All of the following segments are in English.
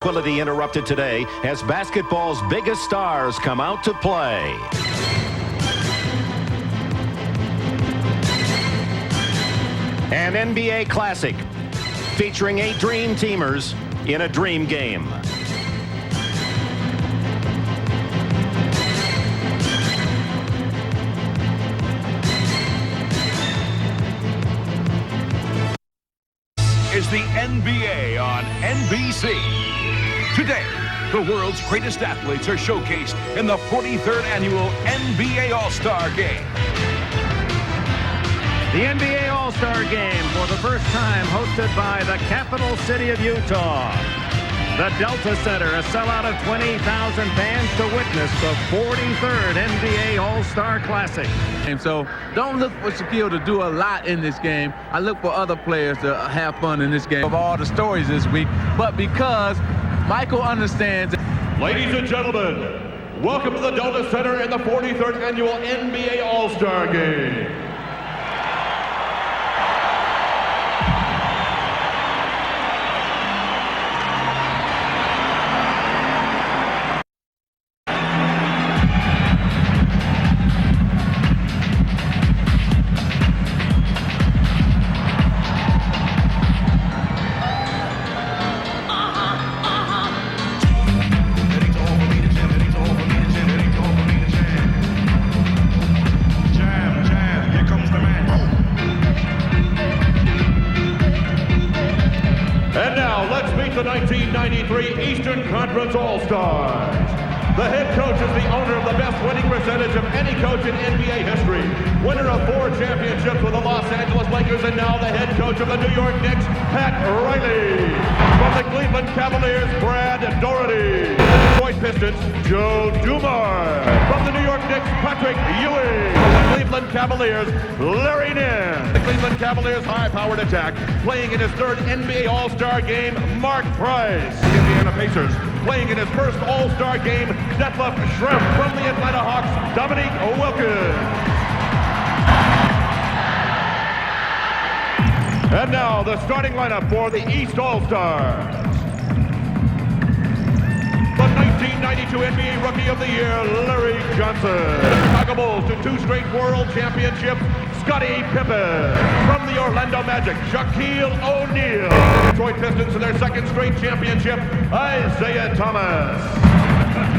Tranquility interrupted today as basketball's biggest stars come out to play. An NBA Classic featuring 8 Dream Teamers in a dream game. Is the NBA on NBC. Today, the world's greatest athletes are showcased in the 43rd annual NBA All-Star Game. The NBA All-Star Game for the first time hosted by the capital city of Utah. The Delta Center, a sellout of 20,000 fans to witness the 43rd NBA All-Star Classic. And so don't look for Shaquille to do a lot in this game. I look for other players to have fun in this game. Of all the stories this week, but because Michael understands. Ladies and gentlemen, welcome to the Delta Center in the 43rd annual NBA All-Star Game. The 1993 Eastern Conference All-Stars. The head coach is the owner of the best winning percentage of any coach in NBA history. Winner of 4 championships with the Los Angeles Lakers, and now the head coach of the New York Knicks, Pat Riley. From the Cleveland Cavaliers, Brad Doherty. The Detroit Pistons, Joe Dumars. From the New York Knicks, Patrick Ewing. From the Cleveland Cavaliers, Larry Nance. The Cleveland Cavaliers' high-powered attack, playing in his 3rd NBA All-Star Game, Mark Price. The Indiana Pacers, playing in his first All-Star Game, Detlef Schrempf. From the Atlanta Hawks, Dominique Wilkins. And now the starting lineup for the East All-Stars. The 1992 NBA Rookie of the Year, Larry Johnson. The Chicago Bulls to 2 straight World Championships, Scottie Pippen. From the Orlando Magic, Shaquille O'Neal. The Detroit Pistons to their 2nd straight championship, Isaiah Thomas.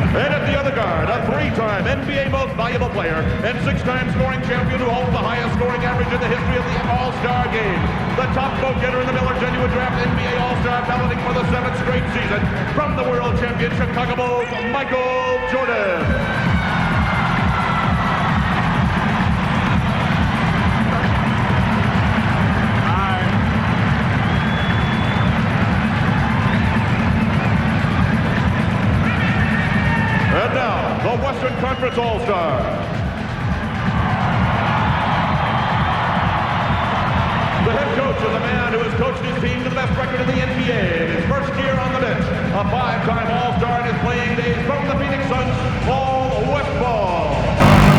And at the other guard, a 3-time NBA Most Valuable Player and 6-time scoring champion who holds the highest scoring average in the history of the All-Star Game. The top vote-getter in the Miller Genuine Draft NBA All-Star balloting for the 7th straight season. From the World Champion Chicago Bulls, Michael Jordan. And now, the Western Conference All-Star. The head coach is a man who has coached his team to the best record in the NBA. His first year on the bench, a 5-time All-Star in his playing days from the Phoenix Suns, Paul Westphal.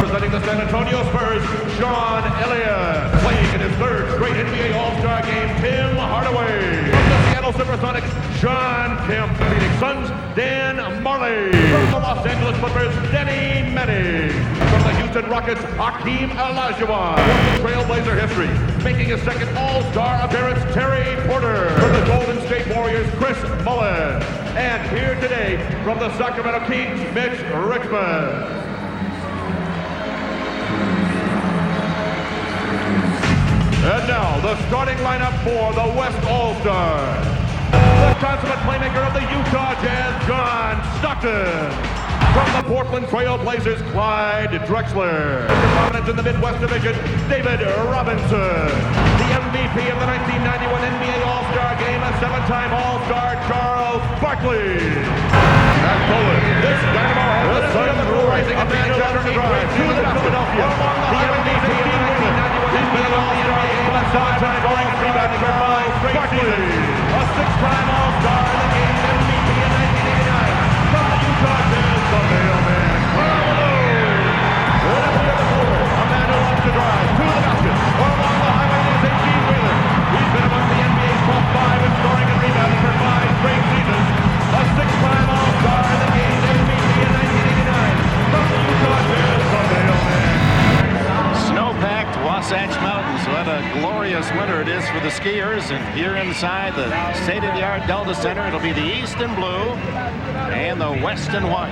Representing the San Antonio Spurs, Sean Elliott. Playing in his 3rd straight NBA All-Star Game, Tim Hardaway. From the Seattle Supersonics, Sean Kemp. Phoenix Suns, Dan Marley. From the Los Angeles Clippers, Denny Manning. From the Houston Rockets, Hakeem Olajuwon. From the Trailblazer history, making his 2nd All-Star appearance, Terry Porter. From the Golden State Warriors, Chris Mullin. And here today, from the Sacramento Kings, Mitch Richmond. And now, the starting lineup for the West All-Stars. The consummate playmaker of the Utah Jazz, John Stockton. From the Portland Trail Blazers, Clyde Drexler. Mr. Prominence in the Midwest Division, David Robinson. The MVP of the 1991 NBA All-Star Game, a 7-time All-Star, Charles Barkley. At Poland, this dynamo has the sun rising a man who loves to drive to the Philadelphia. The MVP of the 1991 NBA All-Star Game, a 7-time All-Star, Charles Barkley. A 6-time All-Star in the game's MVP in 1989. From the Utah Jazz, the mailman, Carlo. And at the other quarter, a man who loves to drive to the basket or along the highway is A.G. Wheeler. He's been among the NBA's top 5 in scoring and rebounding for 5 straight seasons. A inside the state-of-the-art Delta Center. It'll be the East in blue and the West in white.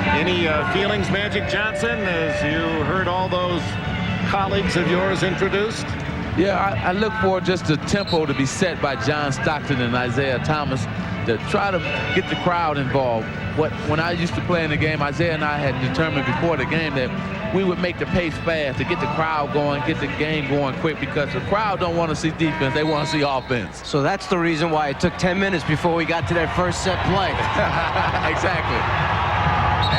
Any feelings, Magic Johnson, as you heard all those colleagues of yours introduced? Yeah, I look for just the tempo to be set by John Stockton and Isaiah Thomas to try to get the crowd involved. When I used to play in the game, Isaiah and I had determined before the game that we would make the pace fast to get the crowd going, get the game going quick, because the crowd don't want to see defense, they want to see offense. So that's the reason why it took 10 minutes before we got to that first set play. Exactly.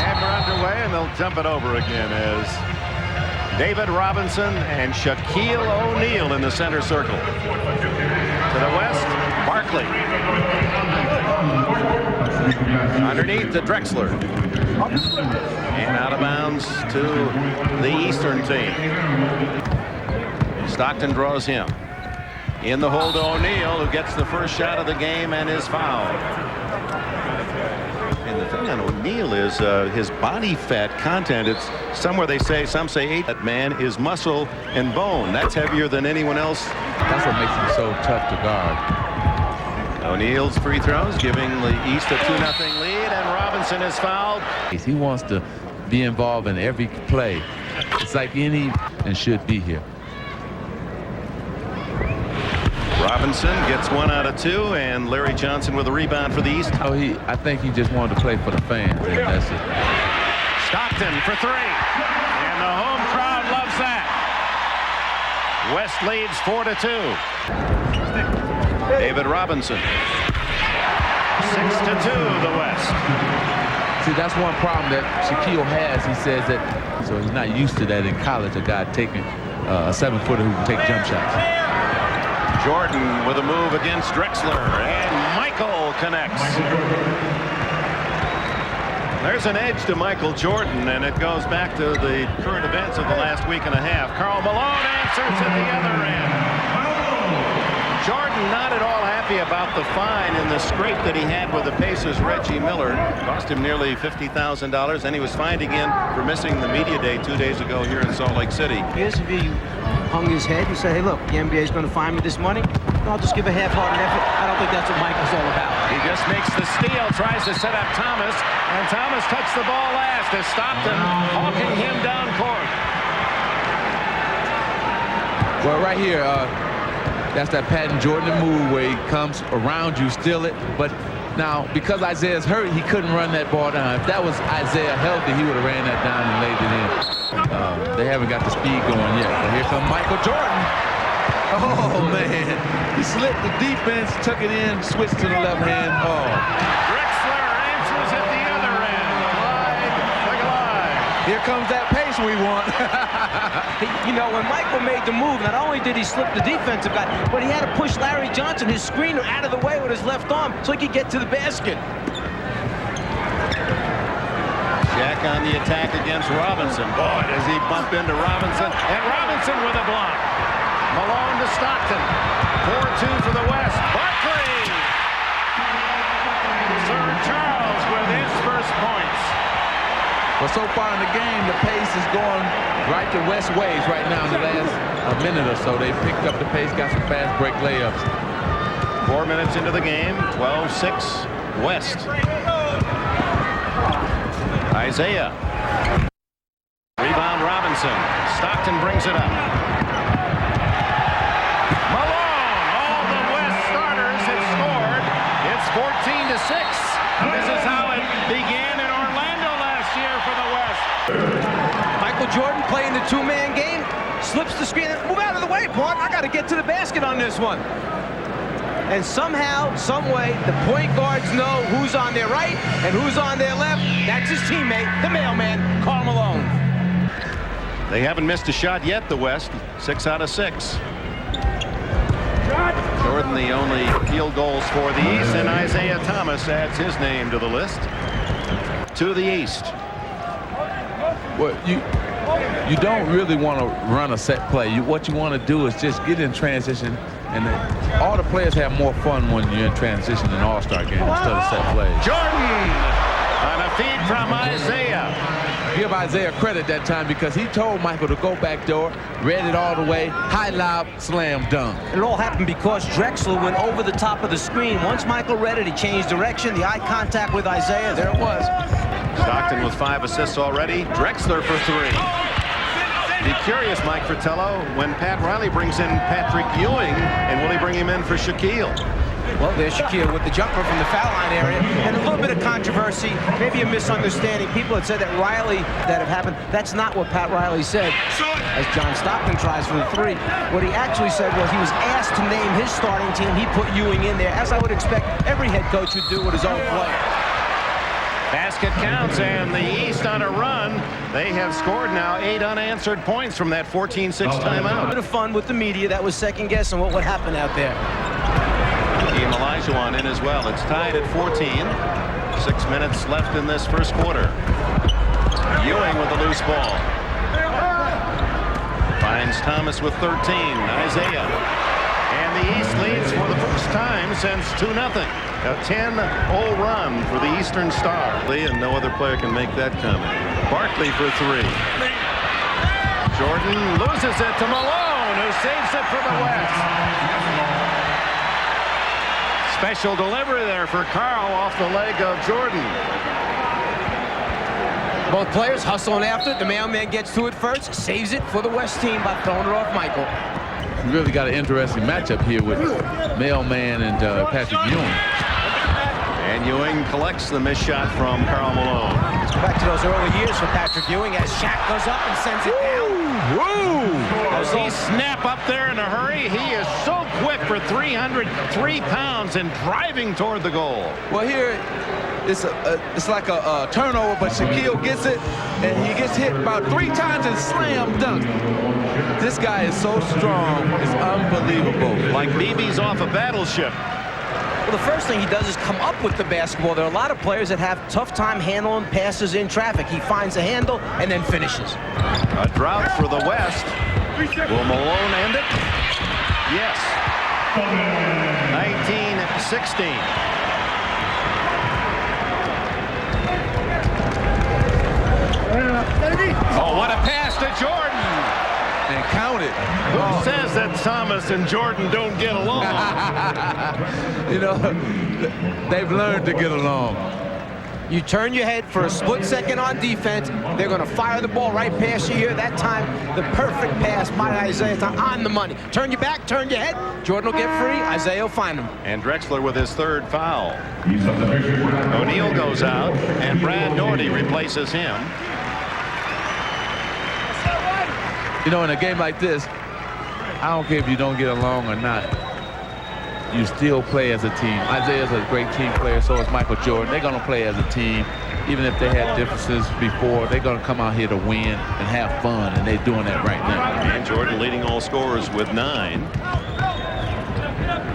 And we're underway, and they'll jump it over again as David Robinson and Shaquille O'Neal in the center circle. To the west, Barkley. Underneath to Drexler. And out of bounds to the Eastern team. Stockton draws him. In the hole to O'Neal, who gets the first shot of the game and is fouled. And the thing on O'Neal is his body fat content. It's somewhere they say, some say 8. That man is muscle and bone. That's heavier than anyone else. That's what makes him so tough to guard. O'Neal's free throws giving the East a 2-0 lead, and Robinson is fouled. He wants to be involved in every play. It's like any and should be here. Robinson gets 1 out of 2, and Larry Johnson with a rebound for the East. Oh, I think he just wanted to play for the fans, and that's it. Stockton for 3. And the home crowd loves that. West leads 4-2. David Robinson. 6-2, the West. See, that's one problem that Shaquille has. He says that, so he's not used to that in college, a guy taking a 7-footer who can take jump shots. Jordan with a move against Drexler, and Michael connects. There's an edge to Michael Jordan, and it goes back to the current events of the last week and a half. Karl Malone answers at the other end. Jordan not at all happy about the fine and the scrape that he had with the Pacers' Reggie Miller. Cost him nearly $50,000, and he was fined again for missing the media day 2 days ago here in Salt Lake City. Here's if he hung his head and said, hey, look, the NBA is going to fine me this money. I'll just give a half-hearted effort. I don't think that's what Michael's all about. He just makes the steal, tries to set up Thomas, and Thomas touched the ball last as Stockton hawking him down court. Well, right here, that's that Patton Jordan move where he comes around you, steal it. But now, because Isaiah's hurt, he couldn't run that ball down. If that was Isaiah healthy, he would have ran that down and laid it in. They haven't got the speed going yet. But here comes Michael Jordan. Oh, man. He slipped the defense, took it in, switched to the left hand. Oh. Drexler answers at the other end. Here comes that pace we want. You know, when Michael made the move, not only did he slip the defensive guy, but he had to push Larry Johnson, his screener, out of the way with his left arm so he could get to the basket. Jack on the attack against Robinson. Boy, does he bump into Robinson. And Robinson with a block. Malone to Stockton. 4-2 for the West. Barkley! Sir Charles with his first points. But so far in the game, the pace is going right to West ways right now in the last minute or so. They picked up the pace, got some fast break layups. 4 minutes into the game, 12-6 West. Isaiah. Rebound Robinson. Stockton brings it up. Malone. All the West starters have scored. It's 14-6. This is how it began in Orlando last year for the West. Michael Jordan playing the two-man game, slips the screen. Move out of the way, Paul. I got to get to the basket on this one. And somehow, some way, the point guards know who's on their right and who's on their left. That's his teammate, the mailman, Karl Malone. They haven't missed a shot yet, the West. 6 out of 6. Jordan the only field goals for the East, and Isaiah Thomas adds his name to the list. To the East. Well, you don't really want to run a set play. What you want to do is just get in transition, and all the players have more fun when you're in transition in all-star games instead of set plays. Jordan on a feed from Isaiah. give Isaiah credit that time because he told Michael to go back door, read it all the way, high lob, slam dunk. And it all happened because Drexler went over the top of the screen. Once Michael read it, he changed direction, the eye contact with Isaiah, there it was. Stockton with 5 assists already. Drexler for 3. Be curious, Mike Fratello, when Pat Riley brings in Patrick Ewing, and will he bring him in for Shaquille? Well, there's Shaquille with the jumper from the foul line area. And a little bit of controversy, maybe a misunderstanding. People had said that Riley, that had happened. That's not what Pat Riley said. As John Stockton tries for the 3. What he actually said was he was asked to name his starting team. He put Ewing in there, as I would expect every head coach would do with his own player. Basket counts, and the East on a run. They have scored now 8 unanswered points from that 14-6 timeout. A bit of fun with the media that was second guessing what would happen out there. Team Olajuwon in as well. It's tied at 14. 6 minutes left in this first quarter. Ewing with the loose ball. Finds Thomas with 13. Isaiah. And the East leads for the first time since 2-0. A 10-0 run for the Eastern Star. And no other player can make that comment. Barkley for 3. Jordan loses it to Malone, who saves it for the West. Special delivery there for Carl off the leg of Jordan. Both players hustling after it. The mailman gets to it first, saves it for the West team by throwing it off Michael. We really got an interesting matchup here with Mailman and Patrick Ewing. And Ewing collects the missed shot from Karl Malone. Let's go back to those early years for Patrick Ewing as Shaq goes up and sends it down. Woo! Does he snap up there in a hurry? He is so quick for 303 pounds and driving toward the goal. Well, here it's like a turnover, but Shaquille gets it, and he gets hit about 3 times and slam dunk. This guy is so strong, it's unbelievable. Like BB's off a battleship. Well, the first thing he does is come up with the basketball. There are a lot of players that have tough time handling passes in traffic. He finds the handle and then finishes. A drought for the West. Will Malone end it? Yes. 19-16. Oh, what a pass to Jordan. And count it. Who says that Thomas and Jordan don't get along? You know, they've learned to get along. You turn your head for a split second on defense. They're going to fire the ball right past you here. That time, the perfect pass by Isaiah on the money. Turn your back, turn your head. Jordan will get free. Isaiah will find him. And Drexler with his 3rd foul. O'Neal goes out, and Brad Daugherty replaces him. You know, in a game like this, I don't care if you don't get along or not. You still play as a team. Isaiah's a great team player, so is Michael Jordan. They're going to play as a team. Even if they had differences before, they're going to come out here to win and have fun, and they're doing that right now. And Jordan leading all scorers with 9.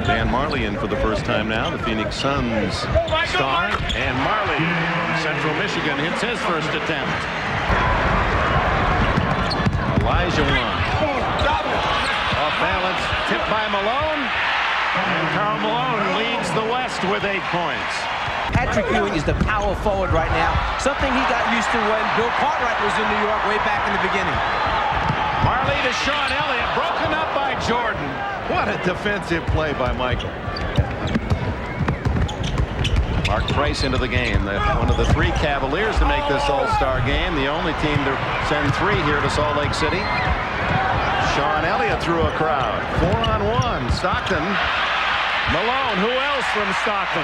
Dan Marley in for the first time now, the Phoenix Suns star. And Marley, Central Michigan, hits his first attempt. Olajuwon. Off balance, tipped by Malone. And Karl Malone leads the West with 8 points. Patrick Ewing is the power forward right now, something he got used to when Bill Cartwright was in New York way back in the beginning. Marley to Sean Elliott, broken up by Jordan. What a defensive play by Michael. Mark Price into the game, one of the 3 Cavaliers to make this All-Star game, the only team to send 3 here to Salt Lake City. Sean Elliott through a crowd. 4-on-1. Stockton. Malone. Who else from Stockton?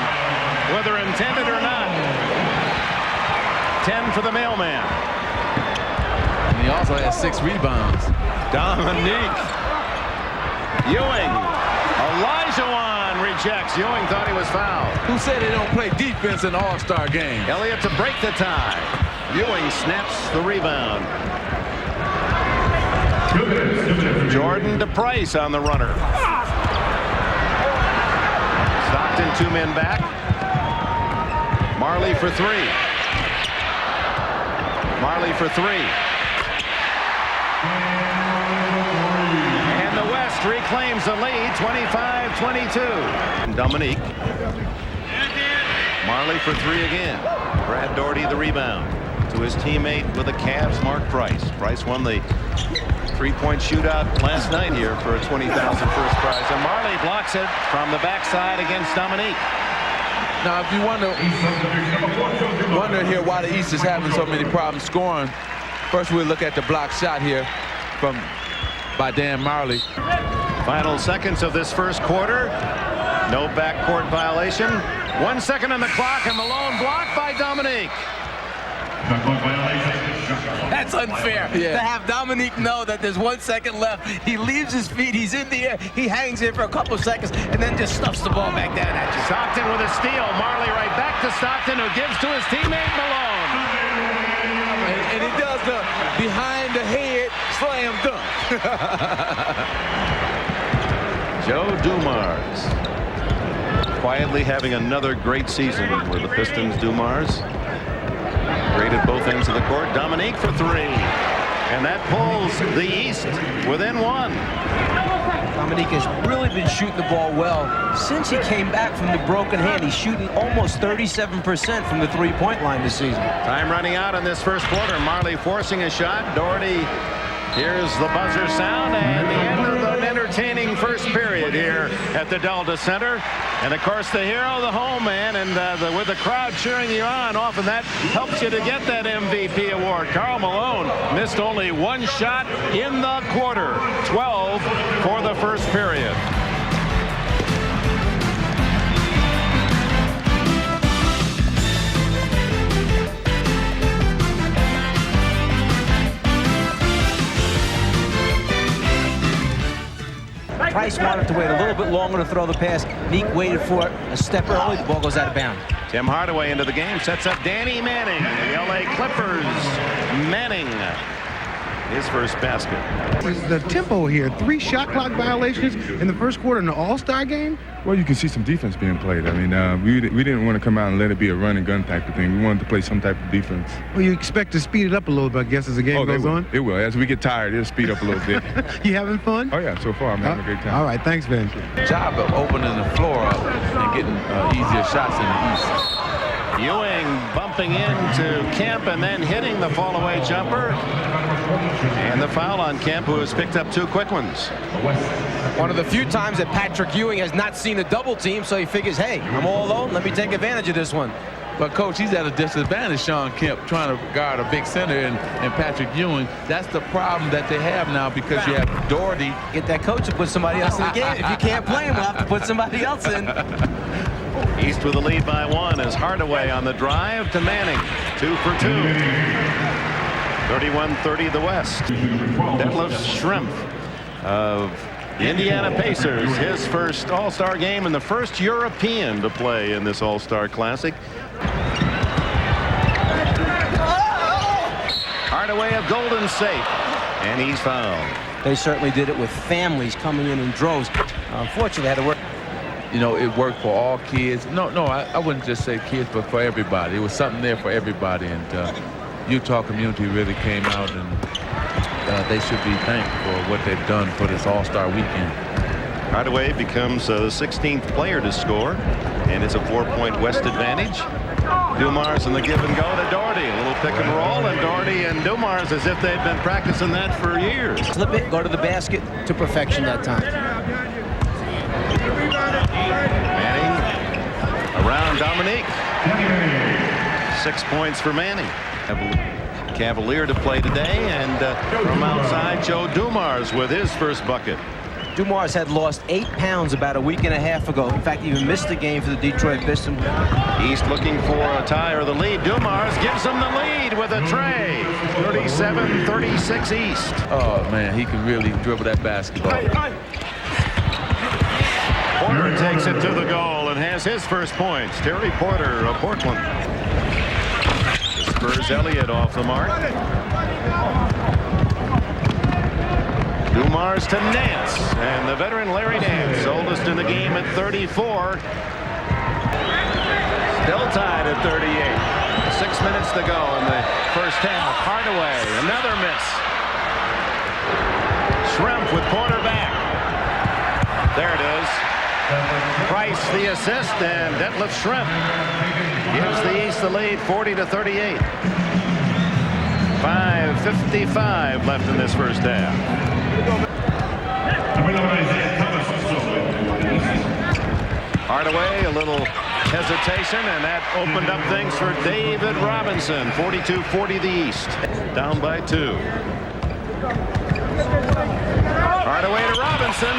Whether intended or not. 10 for the mailman. And he also has 6 rebounds. Dominique. Ewing. Olajuwon rejects. Ewing thought he was fouled. Who said they don't play defense in All-Star games? Elliott to break the tie. Ewing snaps the rebound. Jordan to Price on the runner. Stockton 2 men back. Marley for 3. Marley for 3. And the West reclaims the lead, 25-22. Dominique. Marley for 3 again. Brad Daugherty the rebound. to his teammate with the Cavs, Mark Price. Price won the three-point shootout last night here for a $20,000 first prize. And Marley blocks it from the backside against Dominique. Now, if you wonder here why the East is having so many problems scoring, first we'll look at the block shot here by Dan Marley. Final seconds of this first quarter. No backcourt violation. 1 second on the clock, and Malone blocked by Dominique. That's unfair to have Dominique know that there's 1 second left. He leaves his feet, he's in the air, he hangs there for a couple of seconds, and then just stuffs the ball back down at you. Stockton with a steal. Marley right back to Stockton, who gives to his teammate Malone. And he does the behind the head slam dunk. Joe Dumars quietly having another great season with the Pistons. Dumars great at both ends of the court. Dominique for three, and that pulls the East within one. Dominique has really been shooting the ball well since he came back from the broken hand. He's shooting almost 37% from the three-point line this season. Time running out in this first quarter. Marley forcing a shot. Doherty hears the buzzer sound, and the end of an entertaining first period here at the Delta Center. And of course, the hero, the home man, and with the crowd cheering you on, often that helps you to get that MVP award. Karl Malone missed only one shot in the quarter. 12 for the first period. Price wanted to wait a little bit longer to throw the pass. Meek waited for it a step early. The ball goes out of bounds. Tim Hardaway into the game, sets up Danny Manning. The LA Clippers. Manning, his first basket. The tempo here, 3 shot clock violations in the first quarter in the All-Star game. Well, you can see some defense being played. I mean, we didn't want to come out and let it be a run and gun type of thing. We wanted to play some type of defense. Well, you expect to speed it up a little bit, I guess, as the game goes on. It will. As we get tired, it'll speed up a little bit. You having fun? Oh, yeah. So far, I'm having a great time. All right. Thanks, Vince. Job of opening the floor up and getting easier shots in the East. Ewing bumping into Kemp and then hitting the fall-away jumper. And the foul on Kemp, who has picked up 2 quick ones. One of the few times that Patrick Ewing has not seen a double team, so he figures, hey, I'm all alone. Let me take advantage of this one. But, Coach, he's at a disadvantage, Sean Kemp, trying to guard a big center and Patrick Ewing. That's the problem that they have now because you have Doherty. Get that coach to put somebody else in the game. If you can't play him, we'll have to put somebody else in. East with the lead by 1 as Hardaway on the drive to Manning. 2 for 2. 31-30 the West. Detlef Schrempf of the Indiana Pacers, his first All-Star game and the first European to play in this All-Star Classic. Hardaway of Golden State, and he's fouled. They certainly did it with families coming in droves. Unfortunately, had to work. You know, it worked for all kids. No, I wouldn't just say kids, but for everybody. It was something there for everybody, and Utah community really came out, and they should be thanked for what they've done for this All-Star weekend. Hardaway becomes the 16th player to score, and it's a 4-point West advantage. Dumars in the give and go to Doherty. A little pick and roll, and Doherty and Dumars as if they've been practicing that for years. Slip it, go to the basket to perfection that time. Manning around Dominique. 6 points for Manning. Cavalier to play today, and from outside, Joe Dumars with his first bucket. Dumars had lost 8 pounds about a week and a half ago. In fact, he even missed the game for the Detroit Pistons. East looking for a tie or the lead. Dumars gives them the lead with a tray. 37-36 East. Oh, man, he can really dribble that basketball. Porter takes it to the goal and has his first points. Terry Porter of Portland. Spurs Elliott off the mark. Dumars to Nance, and the veteran Larry Nance, oldest in the game at 34. Still tied at 38. 6 minutes to go in the first half. Hardaway, another miss. Schrempf with Porter back. There it is. Price the assist, and Detlef Schrempf gives the East the lead, 40-38. 5:55 left in this first half. Hardaway, a little hesitation, and that opened up things for David Robinson. 42-40 the East. Down by 2. Hardaway to Robinson.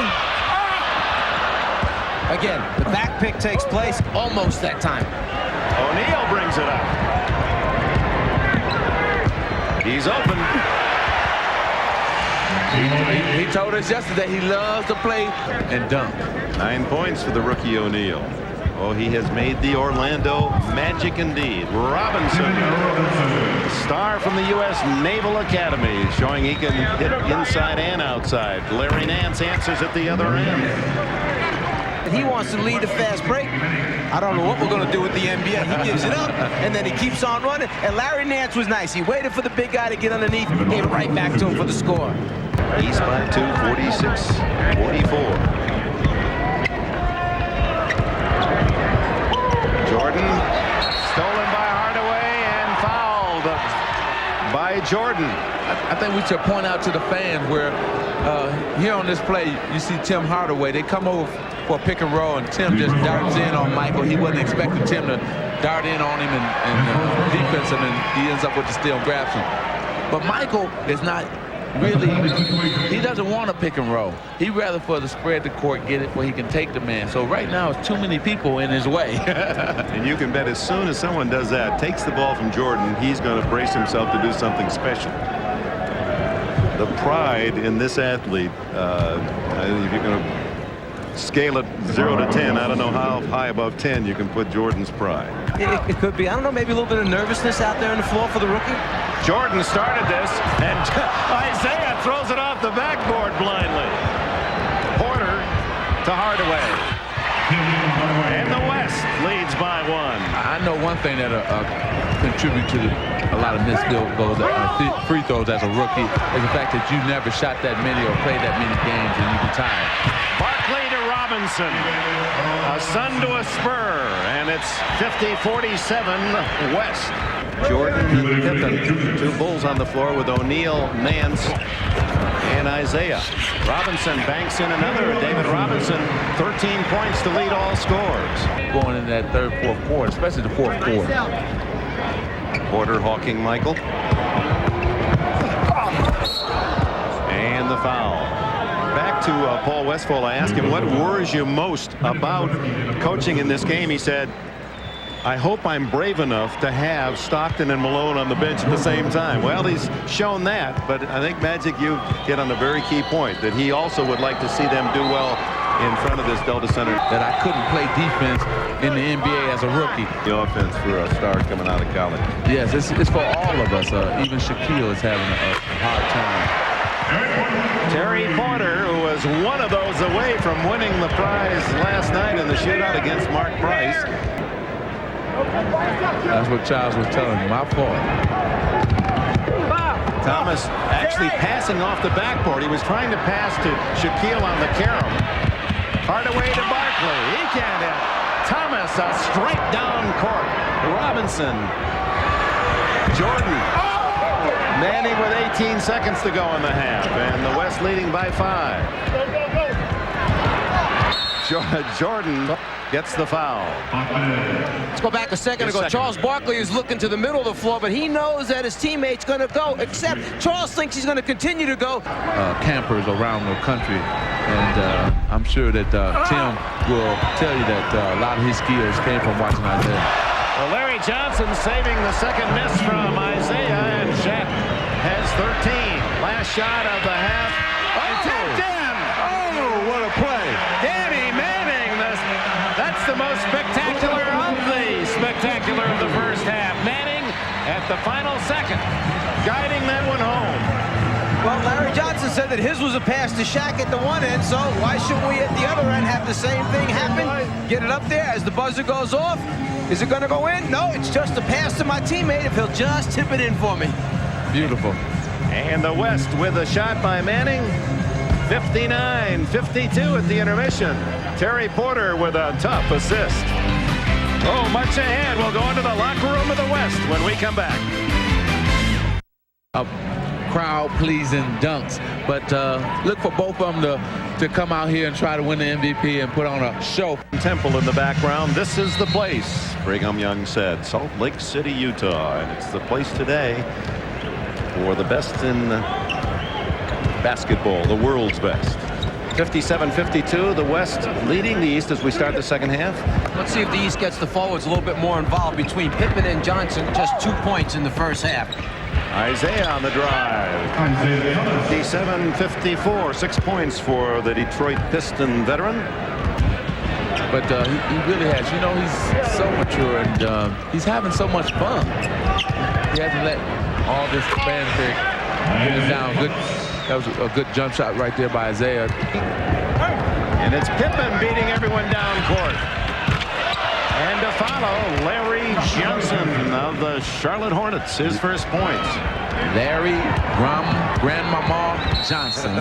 Again, the back pick takes place almost that time. O'Neal brings it up. He's open. He told us yesterday he loves to play and dunk. 9 points for the rookie O'Neal. Oh, he has made the Orlando Magic indeed. Robinson, star from the U.S. Naval Academy, showing he can hit inside and outside. Larry Nance answers at the other end. He wants to lead a fast break. I don't know what we're going to do with the NBA. He gives it up, and then he keeps on running. And Larry Nance was nice. He waited for the big guy to get underneath, gave it right back to him for the score. East by 2, 46-44. Jordan, stolen by Hardaway and fouled by Jordan. I think we should point out to the fans where here on this play, you see Tim Hardaway. They come over for a pick and roll, and Tim just darts in on Michael. He wasn't expecting Tim to dart in on him and defense him, and he ends up with the steal and grabs him. But Michael is not really, he doesn't want to pick and roll. He'd rather for the spread the court, get it where he can take the man. So right now, it's too many people in his way. And you can bet as soon as someone does that, takes the ball from Jordan, he's going to brace himself to do something special. The pride in this athlete, if you're going to scale it 0 to 10, I don't know how high above 10 you can put Jordan's pride. It could be, I don't know, maybe a little bit of nervousness out there on the floor for the rookie. Jordan started this, and Isaiah throws it off the backboard blindly. Porter to Hardaway. And the West leads by 1. I know one thing that'll contribute to a lot of missed field goals, free throws as a rookie, is the fact that you never shot that many or played that many games and you retired. Barkley to Robinson. A Sun to a Spur, and it's 50-47 West. Jordan and Pippen, 2 Bulls on the floor with O'Neal, Nance, and Isaiah. Robinson banks in another. David Robinson, 13 points to lead all scores. Going in that third, fourth quarter, especially the fourth quarter. Porter hawking Michael. And the foul. Back to Paul Westphal. I asked him, what worries you most about coaching in this game? He said, I hope I'm brave enough to have Stockton and Malone on the bench at the same time. Well, he's shown that, but I think, Magic, you hit on a very key point, that he also would like to see them do well in front of this Delta Center. That I couldn't play defense in the NBA as a rookie. The offense for a star coming out of college. Yes, it's for all of us. Even Shaquille is having a hard time. Terry Porter, who was one of those away from winning the prize last night in the shootout against Mark Price. That's what Charles was telling me. My fault. Thomas actually passing off the backboard. He was trying to pass to Shaquille on the carom. Hardaway to Barkley. He can't hit. Thomas, a straight down court. Robinson. Jordan. Manning with 18 seconds to go in the half. And the West leading by 5. Jordan gets the foul. Let's go back a second ago. Charles Barkley is looking to the middle of the floor, but he knows that his teammate's going to go, except Charles thinks he's going to continue to go. Campers around the country, and I'm sure that Tim will tell you that a lot of his skills came from watching Isaiah. Well, Larry Johnson saving the second miss from Isaiah, and Shaq has 13. Last shot of the half. Tapped in! Oh, what a play. Danny Manning, that's the most spectacular of the spectacular of the first half. Manning at the final second, guiding that one home. Well, Larry Johnson said that his was a pass to Shaq at the one end, so why shouldn't we at the other end have the same thing happen? Get it up there as the buzzer goes off. Is it going to go in? No, it's just a pass to my teammate if he'll just tip it in for me. Beautiful. And the West with a shot by Manning. 59-52 at the intermission. Terry Porter with a tough assist. Oh, much ahead. We'll go into the locker room of the West when we come back. crowd-pleasing dunks. But look for both of them to come out here and try to win the MVP and put on a show. Temple in the background. This is the place, Brigham Young said. Salt Lake City, Utah. And it's the place today for the best in basketball, the world's best. 57-52, the West leading the East as we start the second half. Let's see if the East gets the forwards a little bit more involved. Between Pippen and Johnson, just 2 points in the first half. Isaiah on the drive. 57-54, 6 points for the Detroit Piston veteran. But he really has. You know, he's so mature and he's having so much fun. He hasn't let all this fanfare get him down. Good. That was a good jump shot right there by Isaiah. And it's Pippen beating everyone down court. And to follow, Larry Johnson of the Charlotte Hornets, his first points. Larry Grandmama Johnson.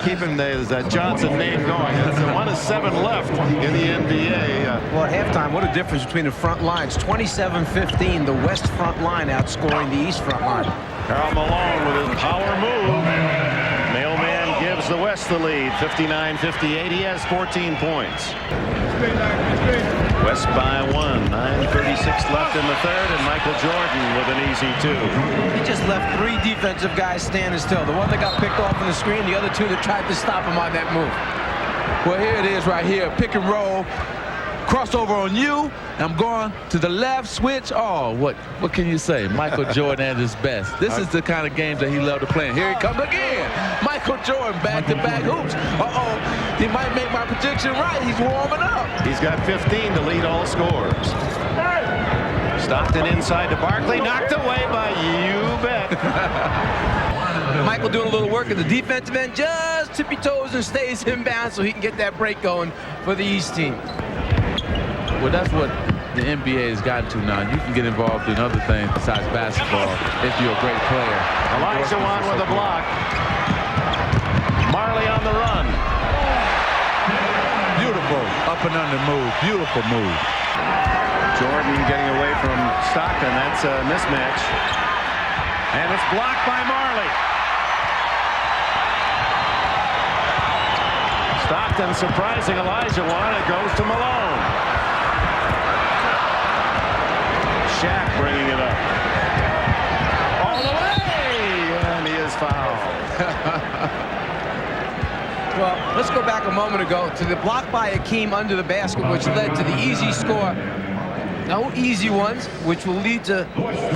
Keeping that Johnson name going. It's 1 of 7 left in the NBA. Well, at halftime, what a difference between the front lines. 27-15, the West front line outscoring the East front line. Karl Malone with his power move. Mailman gives the West the lead, 59-58. He has 14 points. West by 1, 9:36 left in the third, and Michael Jordan with an easy 2. He just left 3 defensive guys standing still. The one that got picked off on the screen, the other 2 that tried to stop him on that move. Well, here it is right here. Pick and roll. Crossover on you. I'm going to the left switch. Oh, what can you say? Michael Jordan at his best. This is the kind of games that he loved to play. And here he comes again. Michael Jordan back-to-back hoops. Uh-oh, he might make my prediction right. He's warming up. He's got 15 to lead all scorers. Stockton inside to Barkley, knocked away by You Bet. Michael doing a little work at the defensive end, just tippy toes and stays inbound so he can get that break going for the East team. Well, that's what the NBA has gotten to now. You can get involved in other things besides basketball if you're a great player. Elijah Wan with a block. Marley on the run. Beautiful up and under move. Beautiful move. Jordan getting away from Stockton. That's a mismatch. And it's blocked by Marley. Stockton surprising Elijah Wan. It goes to Malone. Shaq bringing it up. All the way! And he is fouled. Well, let's go back a moment ago to the block by Akeem under the basket, which led to the easy score. No easy ones, which will lead to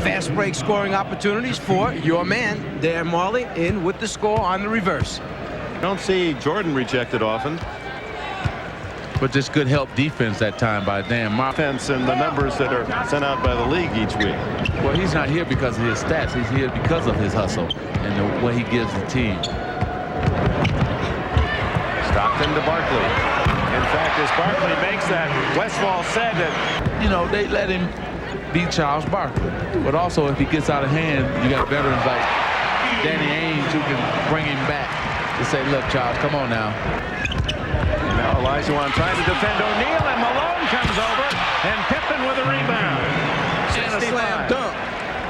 fast break scoring opportunities for your man, there, Marley, in with the score on the reverse. Don't see Jordan rejected often. But just good help defense that time by Dan Marley. Offense and the numbers that are sent out by the league each week. Well, he's not here because of his stats. He's here because of his hustle and the way he gives the team. Stockton to Barkley. In fact, as Barkley makes that, Westfall said that, you know, they let him beat Charles Barkley. But also, if he gets out of hand, you got veterans like Danny Ainge who can bring him back to say, look, Charles, come on now. Now Elijah Wan trying to defend O'Neal, and Malone comes over, and Pippen with a rebound. And a slam dunk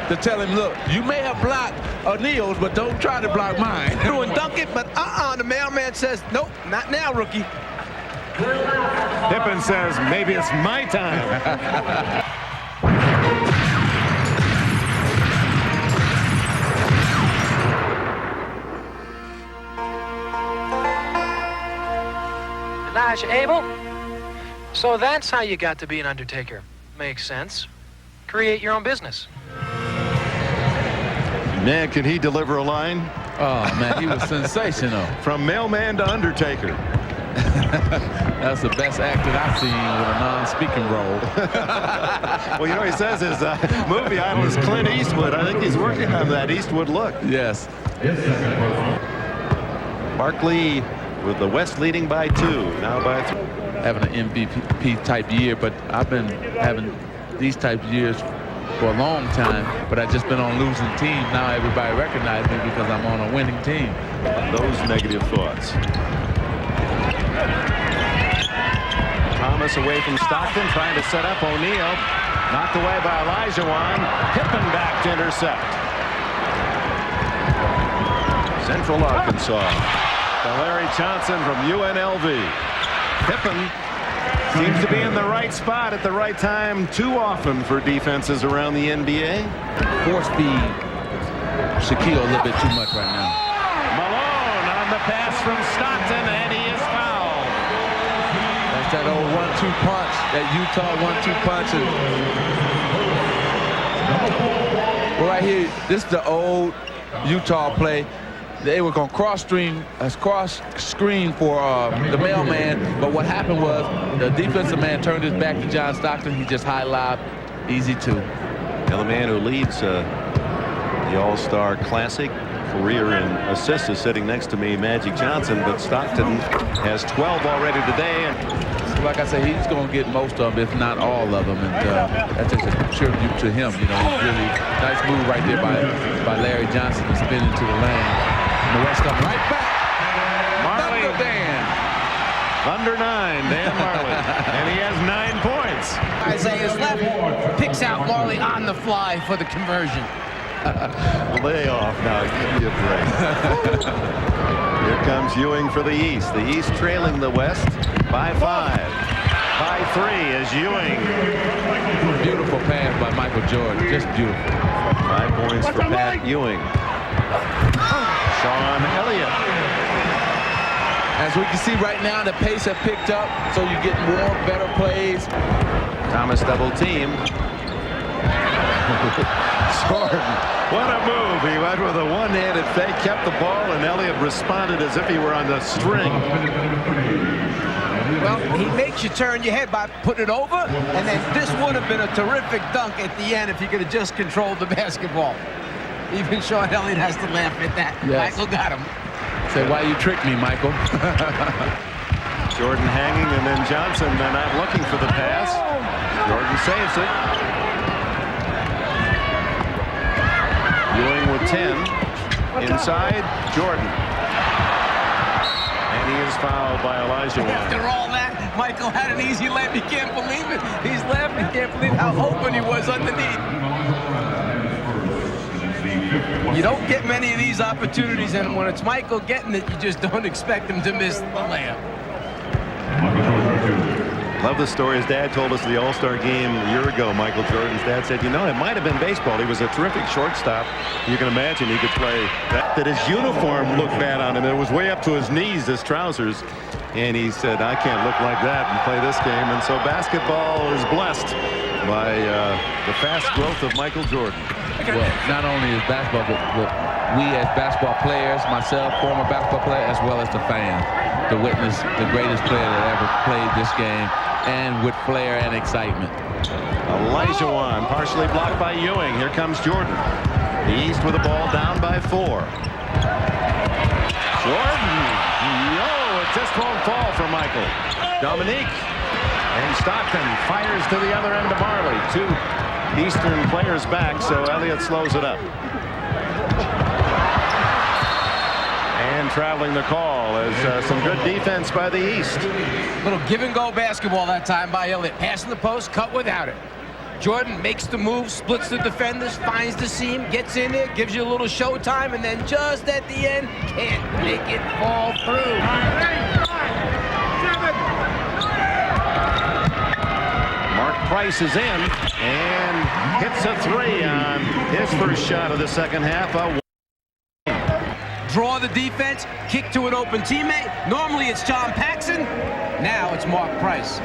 to tell him, look, you may have blocked O'Neal's, but don't try to block mine. Through and dunk it, but the mailman says, nope, not now, rookie. Pippen says, maybe it's my time. Elijah Abel? So that's how you got to be an undertaker. Makes sense. Create your own business. Man, can he deliver a line? Oh, man, he was sensational. From mailman to undertaker. That's the best acting I've seen with a non-speaking role. Well, you know, he says his movie idol is Clint Eastwood. I think he's working on that Eastwood look. Yes. Barkley with the West leading by 2, now by 3. Having an MVP type year, but I've been having these type of years for a long time, but I've just been on losing teams. Now everybody recognizes me because I'm on a winning team. Those negative thoughts. Thomas away from Stockton, trying to set up O'Neal. Knocked away by Elijah Wan. Pippen back to intercept. Central Arkansas. Larry Johnson from UNLV. Pippen seems to be in the right spot at the right time too often for defenses around the NBA. Force feed Shaquille a little bit too much right now. Malone on the pass from Stockton, and he is fouled. That's that old 1-2 punch, that Utah 1-2 punch. Well, right here, this is the old Utah play. They were going to cross screen for the mailman, but what happened was the defensive man turned his back to John Stockton. He just high lobbed, easy two. Now the man who leads the All-Star Classic career in assists is sitting next to me, Magic Johnson, but Stockton has 12 already today. And like I say, he's going to get most of them, if not all of them, and that's just a tribute to him. You know, really nice move right there by Larry Johnson to spin into the lane. And the West come right back. Marley. Thunder Dan. Under 9, Dan Marley. And he has 9 points. Isaiah's left, picks out Marley on the fly for the conversion. Lay off now, give me a break. Here comes Ewing for the East. The East trailing the West by 5. By 3 is Ewing. Beautiful pass by Michael Jordan, just beautiful. 5 points for Pat Ewing. Sean Elliott. As we can see right now, the pace have picked up, so you get more, better plays. Thomas double team. Jordan, what a move. He went with a one-handed fake, kept the ball, and Elliott responded as if he were on the string. Well, he makes you turn your head by putting it over, and then this would have been a terrific dunk at the end if he could have just controlled the basketball. Even Sean Elliott has to laugh at that. Yes. Michael got him. Say, why you tricked me, Michael? Jordan hanging, and then Johnson, they're not looking for the pass. Jordan saves it. Ewing with 10. Inside, Jordan. And he is fouled by Elijah. After all that, Michael had an easy layup. He can't believe it. He's laughing. He can't believe how open he was underneath. You don't get many of these opportunities, and when it's Michael getting it, you just don't expect him to miss the layup. Love the story his dad told us at the All-Star game a year ago. Michael Jordan's dad said, you know, it might have been baseball. He was a terrific shortstop. You can imagine he could play. That his uniform looked bad on him. It was way up to his knees, his trousers. And he said, I can't look like that and play this game. And so basketball is blessed by the fast growth of Michael Jordan. Well, not only is basketball, but we as basketball players, myself, former basketball player, as well as the fans, to witness the greatest player that ever played this game, and with flair and excitement. Elijah Wan, partially blocked by Ewing. Here comes Jordan. The East with the ball down by 4. Jordan, it just won't fall for Michael. Dominique, and Stockton fires to the other end of Marley. 2 Eastern players back, so Elliott slows it up. And traveling the call as some good defense by the East. Little give-and-go basketball that time by Elliott. Passing the post, cut without it. Jordan makes the move, splits the defenders, finds the seam, gets in there, gives you a little showtime, and then just at the end, can't make it fall through. Mark Price is in and hits a 3 on his first shot of the second half. Draw the defense, kick to an open teammate. Normally it's John Paxson. Now it's Mark Price.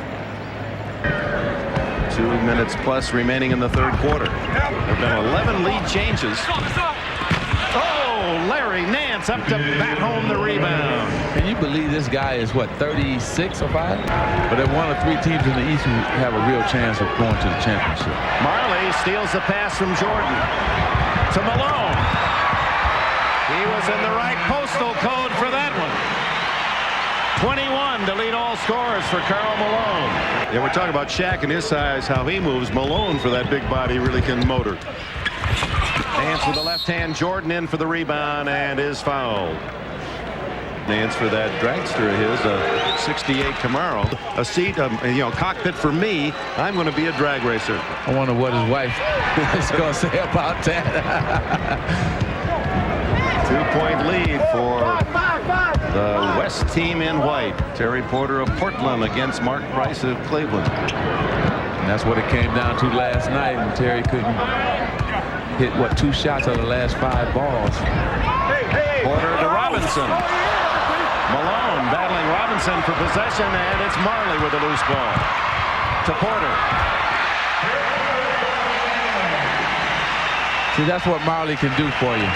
2 minutes plus remaining in the third quarter. There have been 11 lead changes. Oh, Larry Nance up to bat home the rebound. Can you believe this guy is, what, 36 or 5? But they're one of 3 teams in the East who have a real chance of going to the championship. Marley steals the pass from Jordan to Malone. He was in the right postal code for that one. 21 to lead all scorers for Karl Malone. Yeah, we're talking about Shaq and his size, how he moves. Malone, for that big body, really can motor. Nance with the left hand, Jordan in for the rebound and is fouled. Nance for that dragster of his, a 68 Camaro. A seat, cockpit for me. I'm going to be a drag racer. I wonder what his wife is going to say about that. 2-point lead for the West team in white. Terry Porter of Portland against Mark Price of Cleveland. And that's what it came down to last night, and Terry couldn't hit, what, 2 shots out of the last 5 balls. Porter to Robinson. Malone battling Robinson for possession, and it's Marley with a loose ball. To Porter. See, that's what Marley can do for you.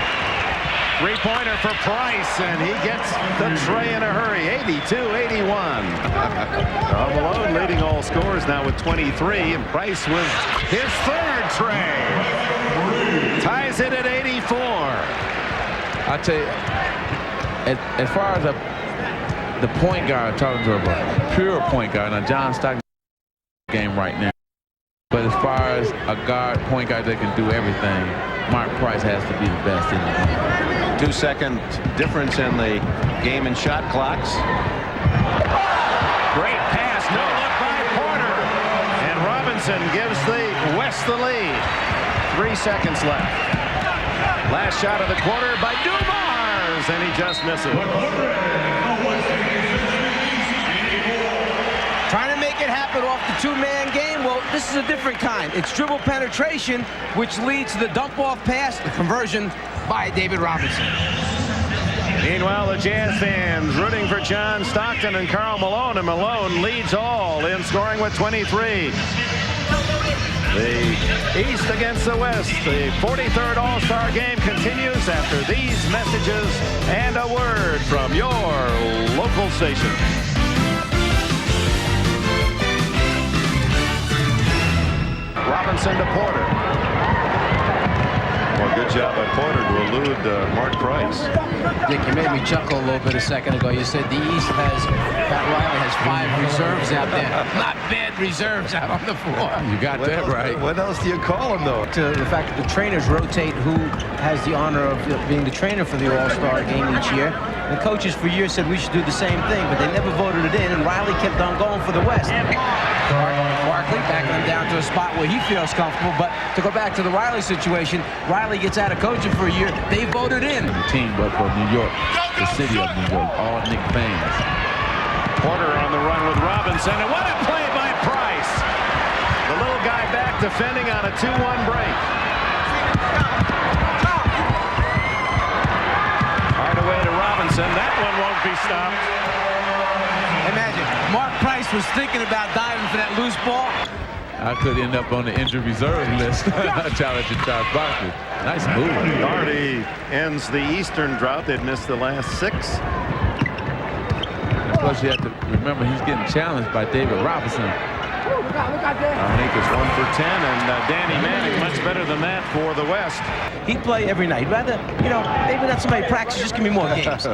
3-pointer for Price, and he gets the tray in a hurry. 82-81. Karl Malone leading all scorers now with 23, and Price with his 3rd tray. Ties it at 84. I tell you, as far as the point guard, talking to a pure point guard, now John Stockton game right now. But as far as a point guard that can do everything, Mark Price has to be the best in the game. 2-second difference in the game and shot clocks. Great pass, no look by Porter. And Robinson gives the West the lead. 3 seconds left. Last shot of the quarter by Dumars, and he just misses. Trying to make it happen off the 2-man game. Well, this is a different kind. It's dribble penetration, which leads to the dump-off pass, the conversion by David Robinson. Meanwhile, the Jazz fans rooting for John Stockton and Karl Malone, and Malone leads all in scoring with 23. The East against the West. The 43rd All-Star Game continues after these messages and a word from your local station. Robinson to Porter. Well, good job by Porter to elude Mark Price. Dick, you made me chuckle a little bit a second ago. You said the East has, Pat Riley has 5 reserves out there. Not bad reserves out on the floor. You got that right. What else do you call them, though? To the fact that the trainers rotate who has the honor of being the trainer for the All-Star Game each year. The coaches for years said we should do the same thing, but they never voted it in, and Riley kept on going for the West. Barkley backing him down to a spot where he feels comfortable, but to go back to the Riley situation, Riley gets out of coaching for a year, they voted in. The team, but for New York, the city of New York, all Knick fans. Porter on the run with Robinson, and what a play by Price. The little guy back defending on a 2-1 break. Hardaway to Robinson. That one won't be stopped. Imagine, Mark Price was thinking about diving for that loose ball. I could end up on the injured reserve list challenging Charles Barkley. Nice move. Hardy ends the Eastern drought. They'd missed the last 6. Plus, you have to remember he's getting challenged by David Robinson. Nick is 1 for 10, and Danny Manning much better than that for the West. He'd play every night. Rather, maybe not somebody practice, just give me more games.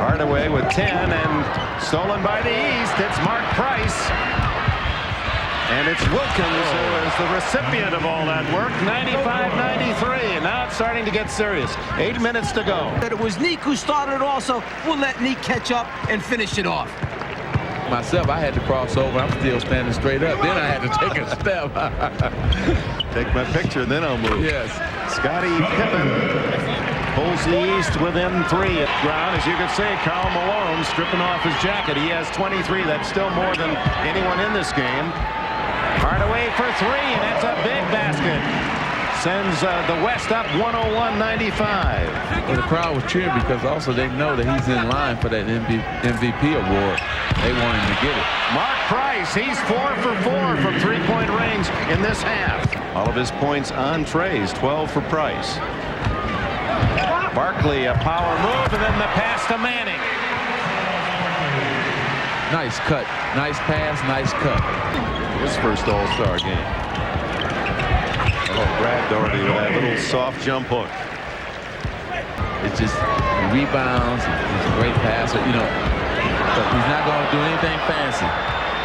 Hardaway with 10, and stolen by the East. It's Mark Price. And it's Wilkins who is the recipient of all that work. 95-93, and now it's starting to get serious. 8 minutes to go. That it was Nick who started it also. We'll let Nick catch up and finish it off. Myself, I had to cross over. I'm still standing straight up. Then I had to take a step. Take my picture, then I'll move. Yes. Scottie Pippen pulls the East within 3 at ground. As you can see, Karl Malone stripping off his jacket. He has 23. That's still more than anyone in this game. Hardaway for 3, and that's a big basket. Sends the West up 101-95. Well, the crowd was cheering because also they know that he's in line for that MVP award. They want him to get it. Mark Price, he's 4 for 4 from 3-point range in this half. All of his points on trays, 12 for Price. Barkley, a power move, and then the pass to Manning. Nice cut, nice pass, nice cut. His first All-Star game. Oh, Brad Daugherty with that little soft jump hook. It's just rebounds. He's a great passer, but he's not going to do anything fancy.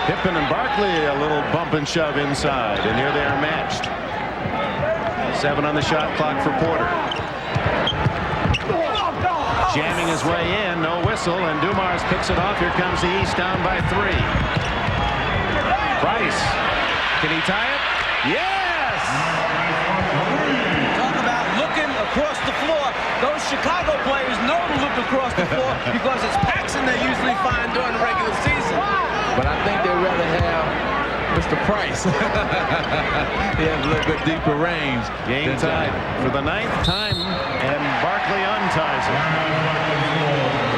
Pippen and Barkley a little bump and shove inside, and here they are matched. 7 on the shot clock for Porter. Jamming his way in, no whistle, and Dumars picks it off. Here comes the East down by 3. Price, can he tie it? Yes! Talk about looking across the floor. across the floor because it's Paxson they usually find during the regular season. But I think they'd rather have Mr. Price. He has a little bit deeper range. Game tied for the 9th time, and Barkley unties it.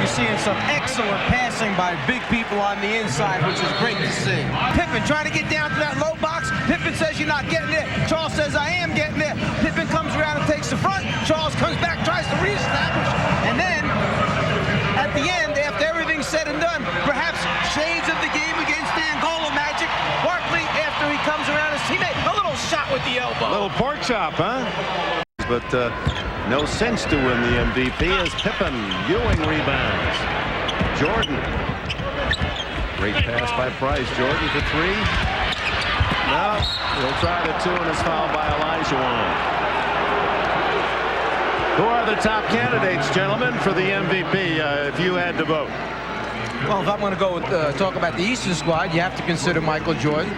You're seeing some excellent passing by big people on the inside, which is great to see. Pippen trying to get down to that low box. Pippen says you're not getting there. Charles says I am getting there. Pippen comes around and takes the front. Charles comes back, tries to reestablish. And then, at the end, after everything's said and done, perhaps shades of the game against the Angola Magic. Barkley, after he comes around his teammate, a little shot with the elbow. Little pork chop, huh? But no sense to win the MVP as Pippen. Ewing rebounds. Jordan. Great pass by Price. Jordan for three. No, he'll try the two and is fouled by Olajuwon. Who are the top candidates, gentlemen, for the MVP if you had to vote? Well, if I'm going to go with, talk about the Eastern squad, you have to consider Michael Jordan.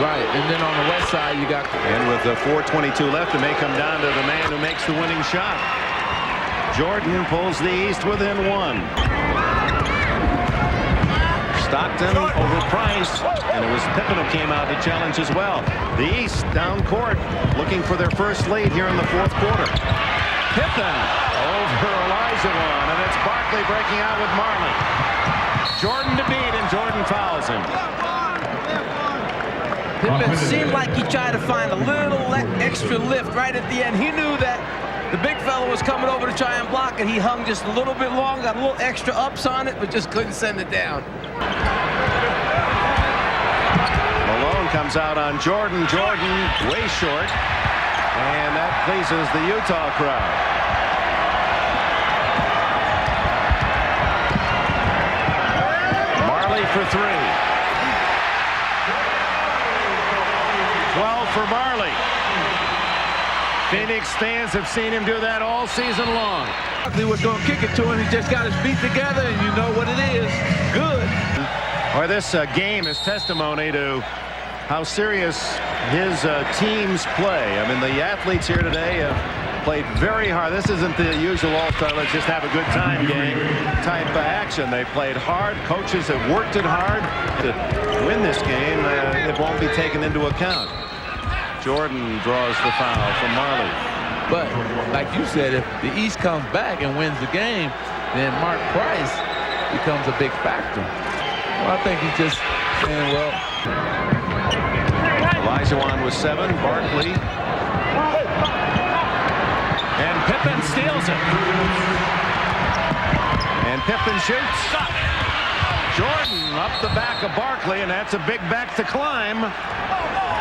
Right, and then on the west side, you got... And with 4:22 left, it may come down to the man who makes the winning shot. Jordan pulls the East within one. Stockton over Price, and it was Pippen who came out to challenge as well. The East down court, looking for their first lead here in the fourth quarter. Pippen over Olajuwon, and it's Barkley breaking out with Marley. Jordan to beat, and Jordan fouls him. Pippen seemed like he tried to find a little extra lift right at the end. He knew that the big fella was coming over to try and block it. He hung just a little bit long, got a little extra ups on it, but just couldn't send it down. Malone comes out on Jordan. Jordan way short, and that pleases the Utah crowd. Marley for three. 12 for Marley. Phoenix fans have seen him do that all season long. Barkley was going to kick it to him. He just got his feet together, and you know what it is. Good. Or this game is testimony to how serious his teams play. I mean, the athletes here today have played very hard. This isn't the usual all-star, let's just have a good time game type of action. They played hard. Coaches have worked it hard. To win this game, it won't be taken into account. Jordan draws the foul from Marley. But, like you said, if the East comes back and wins the game, then Mark Price becomes a big factor. Well, I think he's just saying, well... Olajuwon with 7, Barkley. And Pippen steals it. And Pippen shoots. Jordan up the back of Barkley, and that's a big back to climb.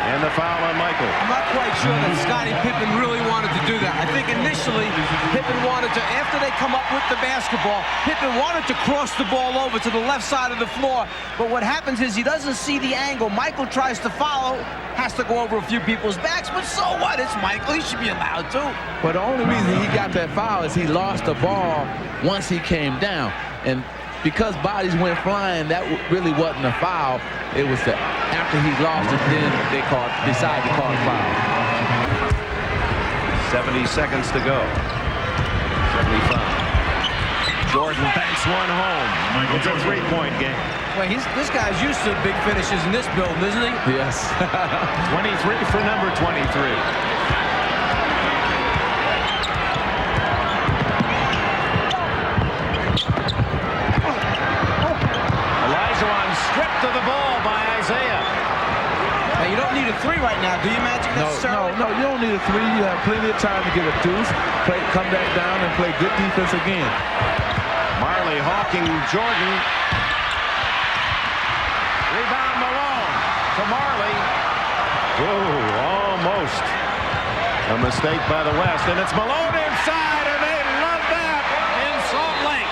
And the foul on Michael. I'm not quite sure that Scottie Pippen really wanted to do that. I think initially Pippen wanted to, after they come up with the basketball, Pippen wanted to cross the ball over to the left side of the floor. But what happens is he doesn't see the angle. Michael tries to follow, has to go over a few people's backs, but so what? It's Michael. He should be allowed to. But the only reason he got that foul is he lost the ball once he came down. And because bodies went flying, that really wasn't a foul. It was after he lost it, then they decided to call a foul. 70 seconds to go. 75. Jordan banks one home. It's a three-point game. Well, this guy's used to big finishes in this building, isn't he? Yes. 23 for number 23. Stripped of the ball by Isaiah. Now, you don't need a three right now, do you, Magic? No, you don't need a three. You have plenty of time to get a deuce, come back down and play good defense again. Marley hawking Jordan. Rebound Malone to Marley. Whoa, almost. A mistake by the West, and it's Malone inside, and they love that in Salt Lake.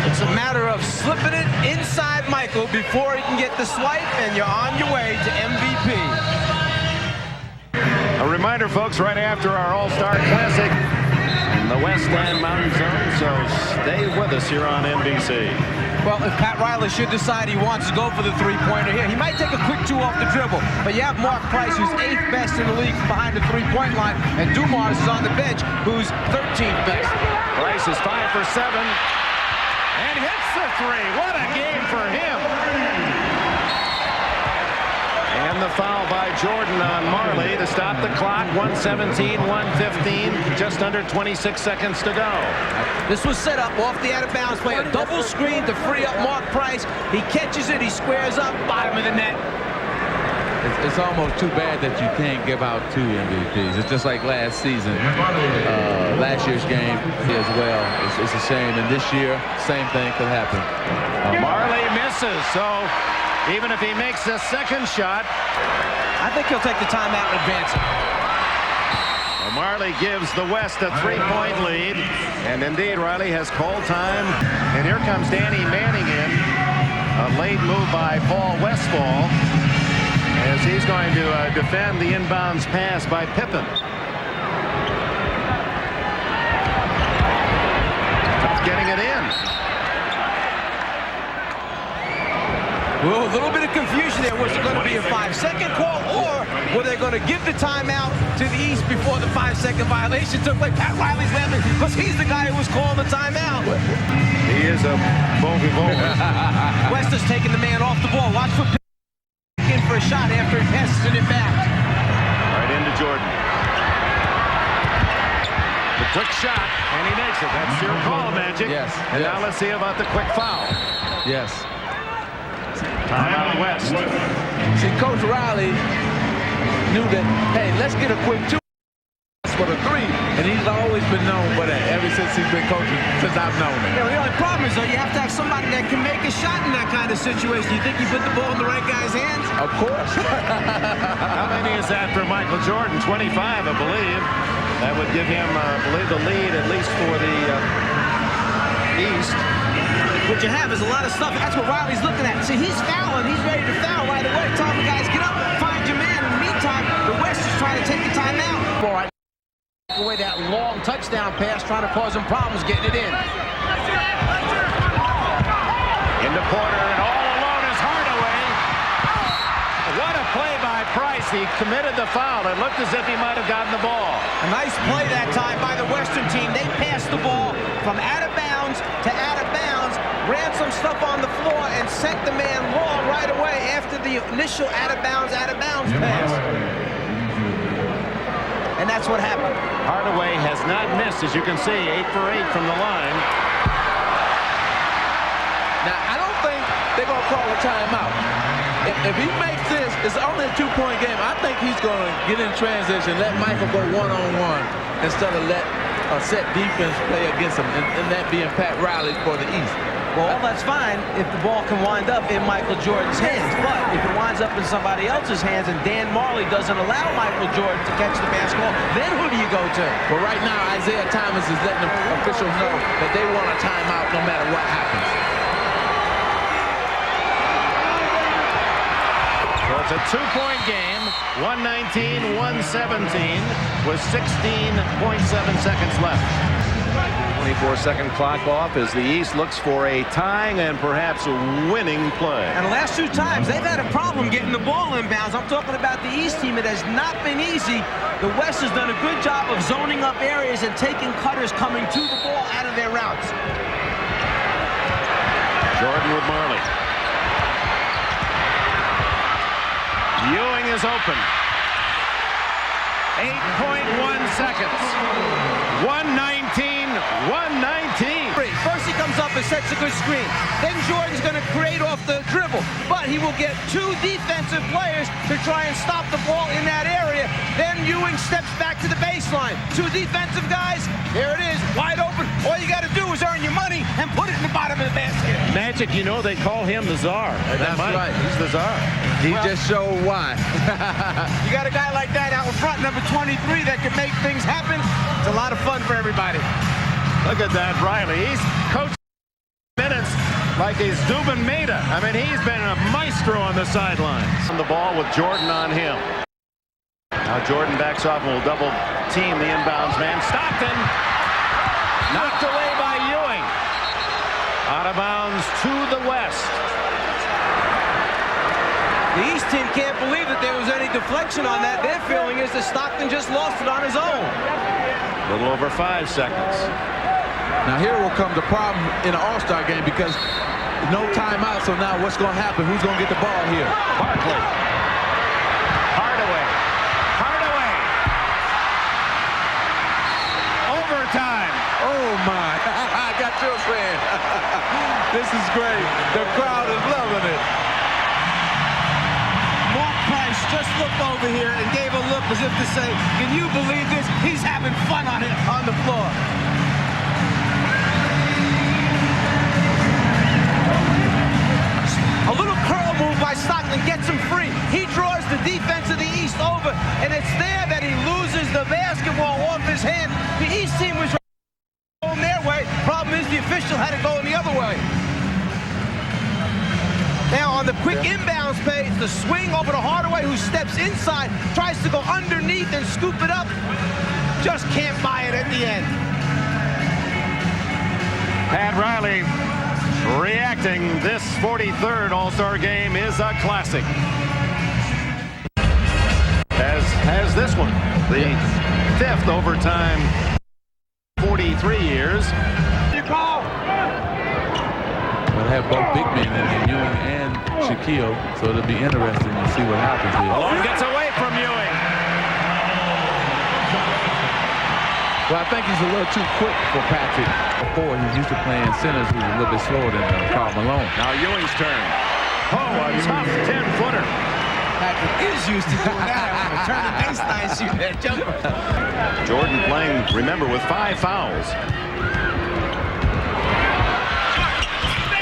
It's a matter of slipping it inside Michael before he can get the swipe, and you're on your way to MVP. A reminder, folks, right after our All-Star Classic in the West End Mountain Zone, so stay with us here on NBC. Well, if Pat Riley should decide he wants to go for the three-pointer here, he might take a quick two off the dribble. But you have Mark Price, who's 8th best in the league from behind the three-point line, and Dumars is on the bench, who's 13th best. Price is 5 for 7 and hits the three. What a game for him. And the foul by Jordan on Marley to stop the clock. 1:17, 1:15, just under 26 seconds to go. This was set up off the out-of-bounds play. A double screen to free up Mark Price. He catches it, he squares up, bottom of the net. It's almost too bad that you can't give out 2 MVPs. It's just like last season, last year's game as well. It's a shame, and this year, same thing could happen. Marley misses, so even if he makes a second shot, I think he'll take the timeout and advance it. Marley gives the West a 3-point lead, and indeed Riley has called time. And here comes Danny Manning in, a late move by Paul Westphal, as he's going to defend the inbounds pass by Pippen. Tough getting it in. Well, a little bit of confusion there. Was it going to be a 5-second call, or were they going to give the timeout to the East before the 5-second violation took place? Pat Riley's laughing because he's the guy who was calling the timeout. He is a bon vivant. West is taking the man off the ball. Watch for Pippen in for a shot after he passes it back. Right into Jordan. The quick shot, and he makes it. That's your call, Magic. Yes. And now let's see about the quick foul. Yes. Timeout West. See, Coach Riley knew that, hey, let's get a quick 2 for the 3, and he's always been known for that ever since he's been coaching, since I've known him. You know, the only problem is, though, you have to have somebody that can make a shot in that kind of situation. You think you put the ball in the right guy's hands? Of course. How many is that for Michael Jordan? 25, I believe. That would give him, I believe, the lead, at least for the East. What you have is a lot of stuff. That's what Riley's looking at. See, he's fouling. He's ready to foul right away. Tell the guys, get up, find your man. In the meantime, the West is trying to take the timeout. All right. Away that long touchdown pass, trying to cause him problems getting it in. Into Porter, and all alone is Hardaway. What a play by Price. He committed the foul. It looked as if he might have gotten the ball. A nice play that time by the Western team. They passed the ball from out of bounds to out of bounds, ran some stuff on the floor, and sent the man long right away after the initial out of bounds pass. And that's what happened. Hardaway has not missed, as you can see, 8 for 8 from the line. Now, I don't think they're going to call a timeout. If he makes this, it's only a 2-point game. I think he's going to get in transition, let Michael go one-on-one instead of let a set defense play against him, and that being Pat Riley for the East. Well, that's fine if the ball can wind up in Michael Jordan's hands. But if it winds up in somebody else's hands and Dan Marley doesn't allow Michael Jordan to catch the basketball, then who do you go to? Well, right now, Isaiah Thomas is letting the officials know that they want a timeout no matter what happens. So it's a 2-point game, 119-117, with 16.7 seconds left. 24-second clock off as the East looks for a tying and perhaps a winning play. And the last 2 times, they've had a problem getting the ball inbounds. I'm talking about the East team. It has not been easy. The West has done a good job of zoning up areas and taking cutters coming to the ball out of their routes. Jordan with Marley. Ewing is open. 8.1 seconds. 119. First he comes up and sets a good screen. Then Jordan's going to create off the dribble. But he will get 2 defensive players to try and stop the ball in that area. Then Ewing steps back to the baseline. 2 defensive guys. There it is, wide open. All you got to do is earn your money and put it in the bottom of the basket. Magic, you know they call him the Czar. That's right. He's the Czar. He just showed why. You got a guy like that out in front, number 23, that can make things happen. It's a lot of fun for everybody. Look at that, Riley. He's coached minutes like he's Dubin Maida. I mean, he's been a maestro on the sidelines. On the ball with Jordan on him. Now Jordan backs off and will double team the inbounds man. Stockton knocked away by Ewing. Out of bounds moves to the west. The East team can't believe that there was any deflection on that. Their feeling is that Stockton just lost it on his own. A little over 5 seconds. Now here will come the problem in an All-Star game because no timeout. So now what's going to happen? Who's going to get the ball here? Barkley. Hardaway. Overtime. Oh my! I got your fan. This is great. The crowd is loving it. Mark Price just looked over here and gave a look as if to say, can you believe this? He's having fun on it on the floor. A little curl move by Stockton gets him free. He draws the defense of the East over, and it's there that he loses the basketball off his hand. The East team was going their way. Problem is the official had it going the other way. Now on the quick inbounds page, the swing over to Hardaway, who steps inside, tries to go underneath and scoop it up. Just can't buy it at the end. Pat Riley reacting. This 43rd All-Star game is a classic. As has this one, the 5th overtime, 43 years. We'll have both big men in here, Ewing and Shaquille, so it'll be interesting to see what happens here. Malone gets away from Ewing. Well, I think he's a little too quick for Patrick. Before, he's used to playing centers who's a little bit slower than Karl Malone. Now Ewing's turn. Oh, a tough 10-footer. Patrick is used to doing that. Turn the baseline, shoot that jumper. Jordan playing, remember, with 5 fouls.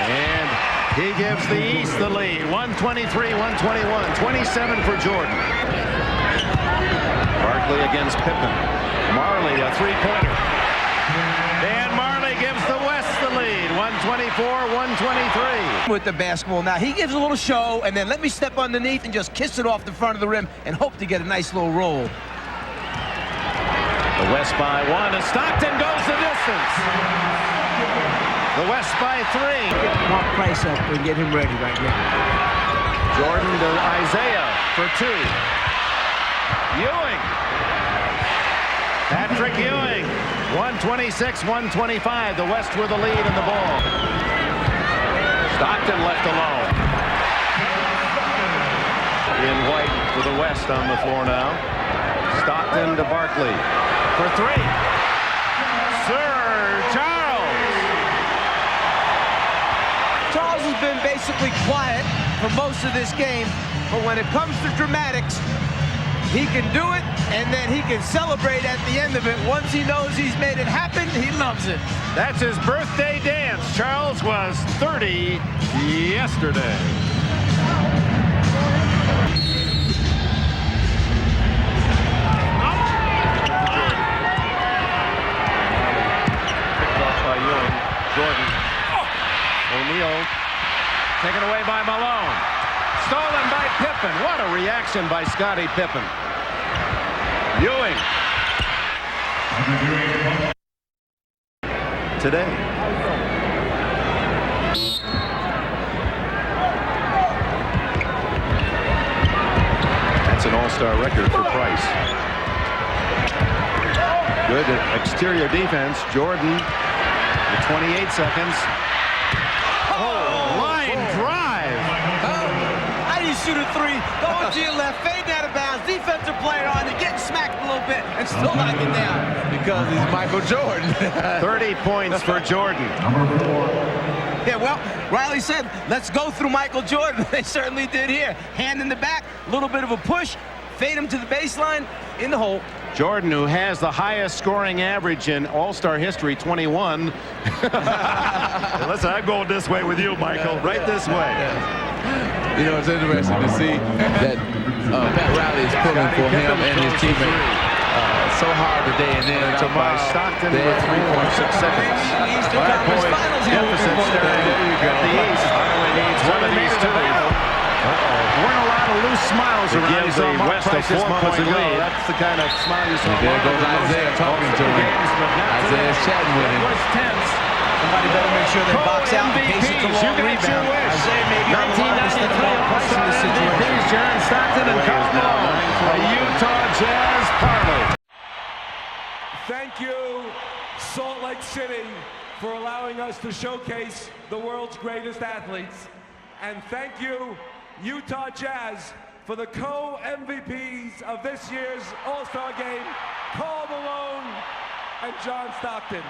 And he gives the East the lead. 123-121. 27 for Jordan. Barkley against Pippen. Marley, a three-pointer. And Marley gives the West the lead. 124-123. With the basketball now, he gives a little show, and then let me step underneath and just kiss it off the front of the rim and hope to get a nice little roll. The West by 1, and Stockton goes the distance. The West by 3. Get Mark Price up and get him ready right now. Jordan to Isaiah for 2. Ewing. Patrick Ewing. 126-125. The West with the lead in the ball. Stockton left alone. In white for the West on the floor now. Stockton to Barkley for 3. Sir Charles. Charles has been basically quiet for most of this game, but when it comes to dramatics, he can do it, and then he can celebrate at the end of it. Once he knows he's made it happen, he loves it. That's his birthday dance. Charles was 30 yesterday. Picked off by Ewing. Jordan. O'Neal taken away by Malone. Stolen by Pippen. What a reaction by Scottie Pippen. Ewing. Today. That's an all-star record for Price. Good exterior defense. Jordan with 28 seconds. Oh, line drive. How do you shoot a 3? Going to your left, fade out of bounds, defensive player on you, getting smacked a little bit, and still knock it down. Because he's Michael Jordan. 30 points for Jordan. Yeah, well, Riley said, let's go through Michael Jordan. They certainly did here. Hand in the back, a little bit of a push, fade him to the baseline, in the hole. Jordan, who has the highest scoring average in All-Star history, 21. Listen, I'm going this way with you, Michael. Right this way. You know, it's interesting to see that Pat Riley is pulling for him and his teammate so hard today, and then by Stockton with 3.6 seconds. 5-point deficit staring at the East. Iowa needs one of these two. Weren't a lot of loose smiles around. Gives the West a 4-point lead. That's the kind of smile you saw. There goes Isaiah talking to him. Isaiah's chatting with him. It was tense. Somebody better make sure they box out in case it's a long rebound. Isaiah may be 1993 All-Star MVPs, Johnston and Carmelo. The Utah Jazz parlay. Thank you, Salt Lake City, for allowing us to showcase the world's greatest athletes. And thank you, Utah Jazz, for the co-MVPs of this year's All-Star Game, Karl Malone and John Stockton.